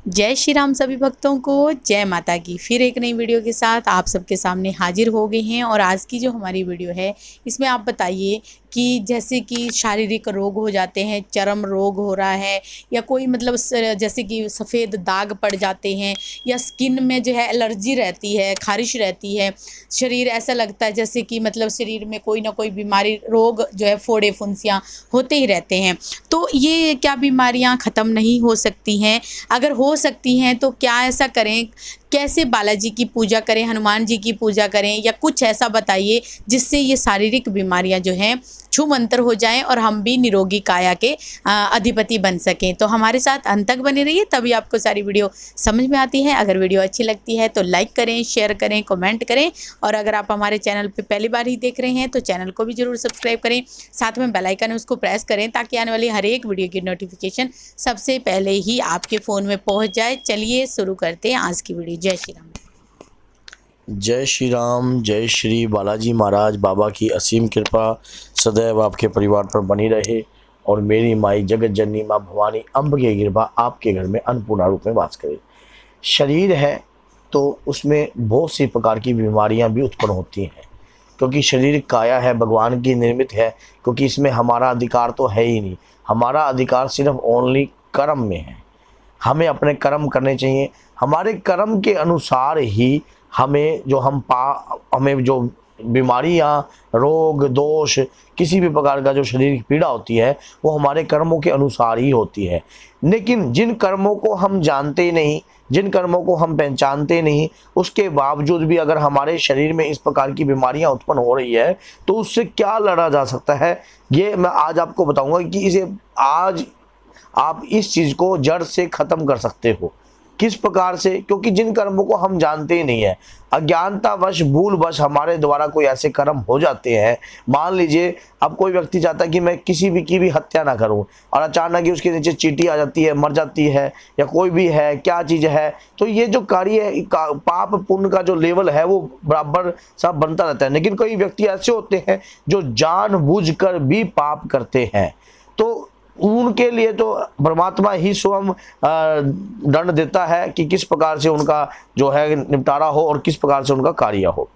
जय श्री राम सभी भक्तों को, जय माता की। फिर एक नई वीडियो के साथ आप सबके सामने हाजिर हो गए हैं। और आज की जो हमारी वीडियो है इसमें आप बताइए कि जैसे कि शारीरिक रोग हो जाते हैं, चर्म रोग हो रहा है या कोई मतलब जैसे कि सफ़ेद दाग पड़ जाते हैं या स्किन में जो है एलर्जी रहती है, खारिश रहती है, शरीर ऐसा लगता है जैसे कि मतलब शरीर में कोई ना कोई बीमारी, रोग जो है, फोड़े फुंसियाँ होते ही रहते हैं। तो ये क्या बीमारियां ख़त्म नहीं हो सकती हैं? अगर हो सकती हैं तो क्या ऐसा करें? कैसे बालाजी की पूजा करें, हनुमान जी की पूजा करें, या कुछ ऐसा बताइए जिससे ये शारीरिक बीमारियां जो हैं छूमंतर हो जाएं और हम भी निरोगी काया के अधिपति बन सकें। तो हमारे साथ अंत तक बने रहिए, तभी आपको सारी वीडियो समझ में आती है। अगर वीडियो अच्छी लगती है तो लाइक करें, शेयर करें, कमेंट करें। और अगर आप हमारे चैनल पर पहली बार ही देख रहे हैं तो चैनल को भी ज़रूर सब्सक्राइब करें। साथ में बेल आइकन है उसको प्रेस करें ताकि आने वाली हर एक वीडियो की नोटिफिकेशन सबसे पहले ही आपके फ़ोन में पहुंच जाए। चलिए शुरू करते हैं आज की वीडियो। जय श्री राम। जय श्री राम। जय श्री बालाजी महाराज बाबा की असीम कृपा सदैव आपके परिवार पर बनी रहे और मेरी माई जगत जननी माँ भवानी अम्ब की कृपा आपके घर में अन्नपूर्णा रूप में वास करे। शरीर है तो उसमें बहुत सी प्रकार की बीमारियां भी उत्पन्न होती हैं, क्योंकि शरीर काया है, भगवान की निर्मित है। क्योंकि इसमें हमारा अधिकार तो है ही नहीं, हमारा अधिकार सिर्फ ओनली कर्म में है। हमें अपने कर्म करने चाहिए, हमारे कर्म के अनुसार ही हमें जो बीमारियां, रोग, दोष, किसी भी प्रकार का जो शरीर की पीड़ा होती है वो हमारे कर्मों के अनुसार ही होती है। लेकिन जिन कर्मों को हम जानते नहीं, जिन कर्मों को हम पहचानते नहीं, उसके बावजूद भी अगर हमारे शरीर में इस प्रकार की बीमारियां उत्पन्न हो रही है तो उससे क्या लड़ा जा सकता है, ये मैं आज आपको बताऊंगा कि इसे आज आप इस चीज़ को जड़ से ख़त्म कर सकते हो। किस प्रकार से? क्योंकि जिन कर्मों को हम जानते ही नहीं है, अज्ञानतावश, भूलवश हमारे द्वारा कोई ऐसे कर्म हो जाते हैं। मान लीजिए अब कोई व्यक्ति चाहता है कि मैं किसी भी की भी हत्या ना करूं, और अचानक ही उसके नीचे चींटी आ जाती है, मर जाती है, या कोई भी है, क्या चीज़ है, तो ये जो कार्य है, पाप पुण्य का जो लेवल है वो बराबर सब बनता रहता है। लेकिन कई व्यक्ति ऐसे होते हैं जो जानबूझकर भी पाप करते हैं, तो उनके लिए तो परमात्मा ही स्वयं दंड देता है कि किस प्रकार से उनका जो है निपटारा हो और किस प्रकार से उनका कार्य हो।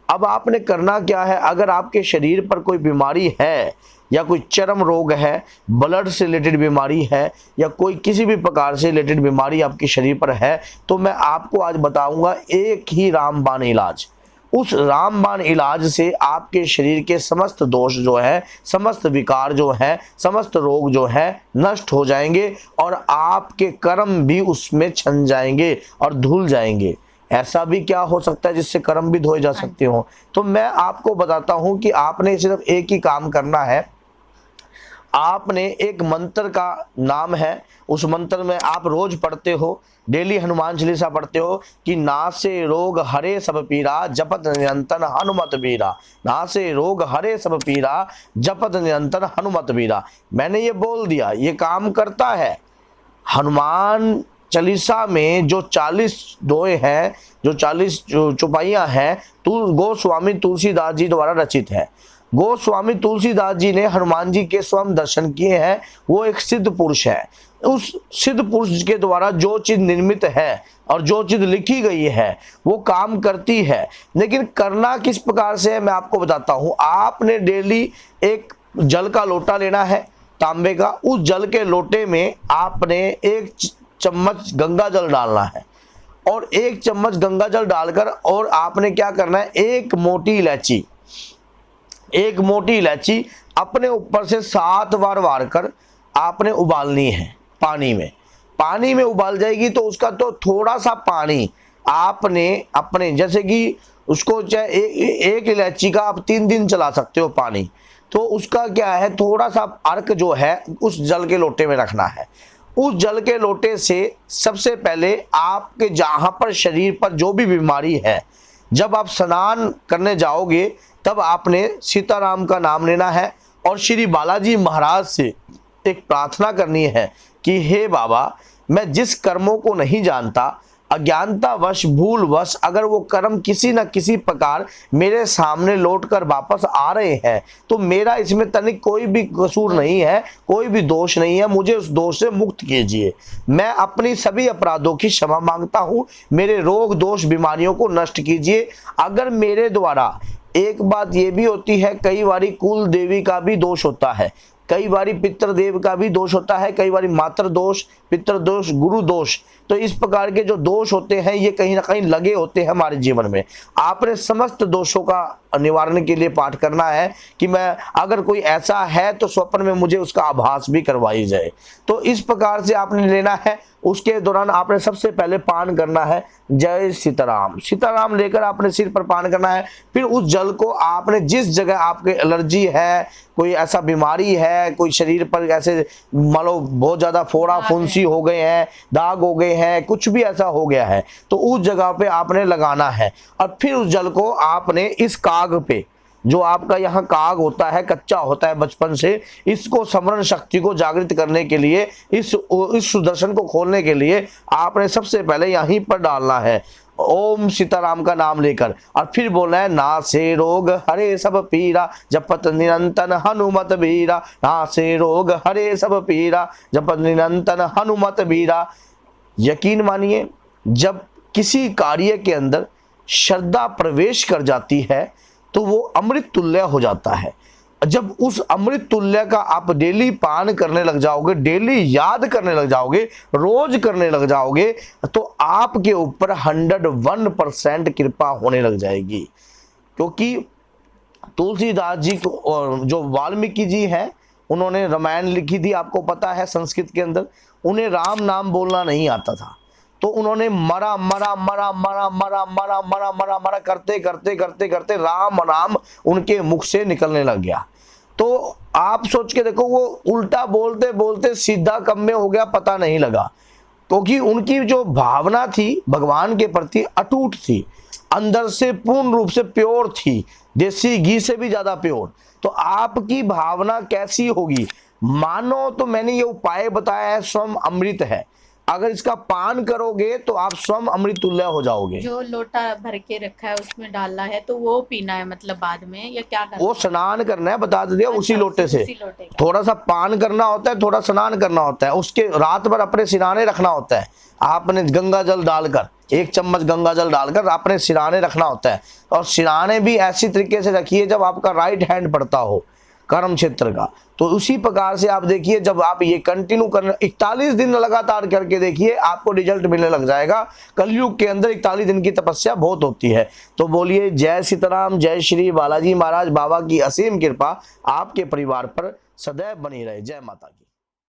अब आपने करना क्या है? अगर आपके शरीर पर कोई बीमारी है या कोई चर्म रोग है, ब्लड से रिलेटेड बीमारी है, या कोई किसी भी प्रकार से रिलेटेड बीमारी आपके शरीर पर है, तो मैं आपको आज बताऊंगा एक ही रामबाण इलाज। उस रामबाण इलाज से आपके शरीर के समस्त दोष जो है, समस्त विकार जो है, समस्त रोग जो है नष्ट हो जाएंगे और आपके कर्म भी उसमें छन जाएंगे और धुल जाएंगे। ऐसा भी क्या हो सकता है जिससे कर्म भी धोए जा सकते हो? तो मैं आपको बताता हूं कि आपने सिर्फ एक ही काम करना है। आपने एक मंत्र का नाम है, उस मंत्र में आप रोज पढ़ते हो, डेली हनुमान चालीसा पढ़ते हो कि नासे रोग हरे सब पीरा जपत निरंतर हनुमत बीरा। नासे रोग हरे सब पीरा जपत निरंतर हनुमत बीरा। मैंने ये बोल दिया, ये काम करता है। हनुमान चालीसा में जो 40 दोहे हैं, जो 40 चौपाइयाँ हैं, गोस्वामी तुलसीदास जी द्वारा रचित है। गोस्वामी तुलसीदास जी ने हनुमान जी के स्वयं दर्शन किए हैं। वो एक सिद्ध पुरुष है। उस सिद्ध पुरुष के द्वारा जो चीज निर्मित है और जो चीज लिखी गई है वो काम करती है। लेकिन करना किस प्रकार से है मैं आपको बताता हूं। आपने डेली एक जल का लोटा लेना है, तांबे का। उस जल के लोटे में आपने 1 चम्मच गंगा जल डालना है, और 1 चम्मच गंगा जल डालकर और आपने क्या करना है, एक मोटी इलायची अपने ऊपर से 7 बार वार कर आपने उबालनी है पानी में उबाल जाएगी तो उसका तो थोड़ा सा पानी आपने अपने, जैसे कि उसको चाहे एक इलायची का आप 3 दिन चला सकते हो पानी, तो उसका क्या है, थोड़ा सा अर्क जो है उस जल के लोटे में रखना है। उस जल के लोटे से सबसे पहले आपके जहां पर शरीर पर जो भी बीमारी है, जब आप स्नान करने जाओगे तब आपने सीताराम का नाम लेना है और श्री बालाजी महाराज से एक प्रार्थना करनी है कि हे बाबा, मैं जिस कर्मों को नहीं जानता अज्ञानतावश भूलवश अगर वो कर्म किसी न किसी प्रकार मेरे सामने लौटकर वापस आ रहे हैं तो मेरा इसमें तनिक कोई भी कसूर नहीं है, कोई भी दोष नहीं है। मुझे उस दोष से मुक्त कीजिए। मैं अपनी सभी अपराधों की क्षमा मांगता हूँ। मेरे रोग दोष बीमारियों को नष्ट कीजिए। अगर मेरे द्वारा, एक बात ये भी होती है, कई बारी कुल देवी का भी दोष होता है, कई बारी पितृदेव का भी दोष होता है, कई बारी मातृ दोष, पितृ दोष, गुरु दोष। तो इस प्रकार के जो दोष होते हैं ये कहीं ना कहीं लगे होते हैं हमारे जीवन में। आपने समस्त दोषों का निवारण के लिए पाठ करना है कि मैं अगर कोई ऐसा है तो स्वप्न में मुझे उसका आभास भी करवाई जाए। तो इस प्रकार से आपने लेना है। उसके दौरान आपने सबसे पहले पान करना है जय सीताराम। सीताराम लेकर आपने सिर पर पान करना है। फिर उस जल को आपने जिस जगह आपके एलर्जी है, कोई ऐसा बीमारी है, कोई शरीर पर ऐसे मान लो बहुत ज़्यादा फोड़ा फुंसी हो गए हैं, दाग हो गए हैं, कुछ भी ऐसा हो गया है तो उस जगह पे आपने लगाना है। और फिर उस जल को आपने इस काग पे, जो आपका यहाँ काग होता है, कच्चा होता है बचपन से, इसको स्मरण शक्ति को जागृत करने के लिए, इस सुदर्शन को खोलने के लिए आपने सबसे पहले यहीं पर डालना है ओम सीताराम का नाम लेकर। और फिर बोलना है नासे रोग हरे सब पीरा जपत निरंतन हनुमत बीरा, नासे रोग हरे सब पीरा जपत निरंतन हनुमत बीरा। यकीन मानिए, जब किसी कार्य के अंदर श्रद्धा प्रवेश कर जाती है तो वो अमृत तुल्य हो जाता है। जब उस अमृत तुल्य का आप डेली पान करने लग जाओगे, डेली याद करने लग जाओगे, रोज करने लग जाओगे तो आपके ऊपर 101% कृपा होने लग जाएगी। क्योंकि तुलसीदास जी को, जो वाल्मीकि जी हैं, उन्होंने रामायण लिखी थी, आपको पता है संस्कृत के अंदर। उन्हें राम नाम बोलना नहीं आता था तो उन्होंने मरा मरा मरा मरा मरा मरा मरा मरा मरा करते करते करते करते राम नाम उनके मुख से निकलने लग गया। तो आप सोच के देखो, वो उल्टा बोलते बोलते सीधा कब में हो गया पता नहीं लगा। क्योंकि उनकी जो भावना थी भगवान के प्रति अटूट थी, अंदर से पूर्ण रूप से प्योर थी, देसी घी से भी ज्यादा प्योर। तो आपकी भावना कैसी होगी मानो, तो मैंने ये उपाय बताया है, स्वयं अमृत है। अगर इसका पान करोगे तो आप स्वयं अमृत तुल्य हो जाओगे। जो लोटा भर के रखा है उसमें डालना है तो वो पीना है मतलब बाद में, या क्या करना वो स्नान करना है, बता दिया। अच्छा, उसी लोटे से उसी लोटे का। थोड़ा सा पान करना होता है, थोड़ा स्नान करना होता है। उसके रात भर अपने सिराने रखना होता है। आपने गंगा जल डालकर, 1 चम्मच गंगा जल डालकर आपने सिराने रखना होता है। और सिराने भी ऐसी तरीके से रखिए जब आपका राइट हैंड पड़ता हो कर्म क्षेत्र का। तो उसी प्रकार से आप देखिए, जब आप ये कंटिन्यू करना 41 दिन लगातार करके देखिए, आपको रिजल्ट मिलने लग जाएगा। कलयुग के अंदर 41 दिन की तपस्या बहुत होती है। तो बोलिए जय सीताराम, जय श्री बालाजी महाराज। बाबा की असीम कृपा आपके परिवार पर सदैव बनी रहे। जय माता की।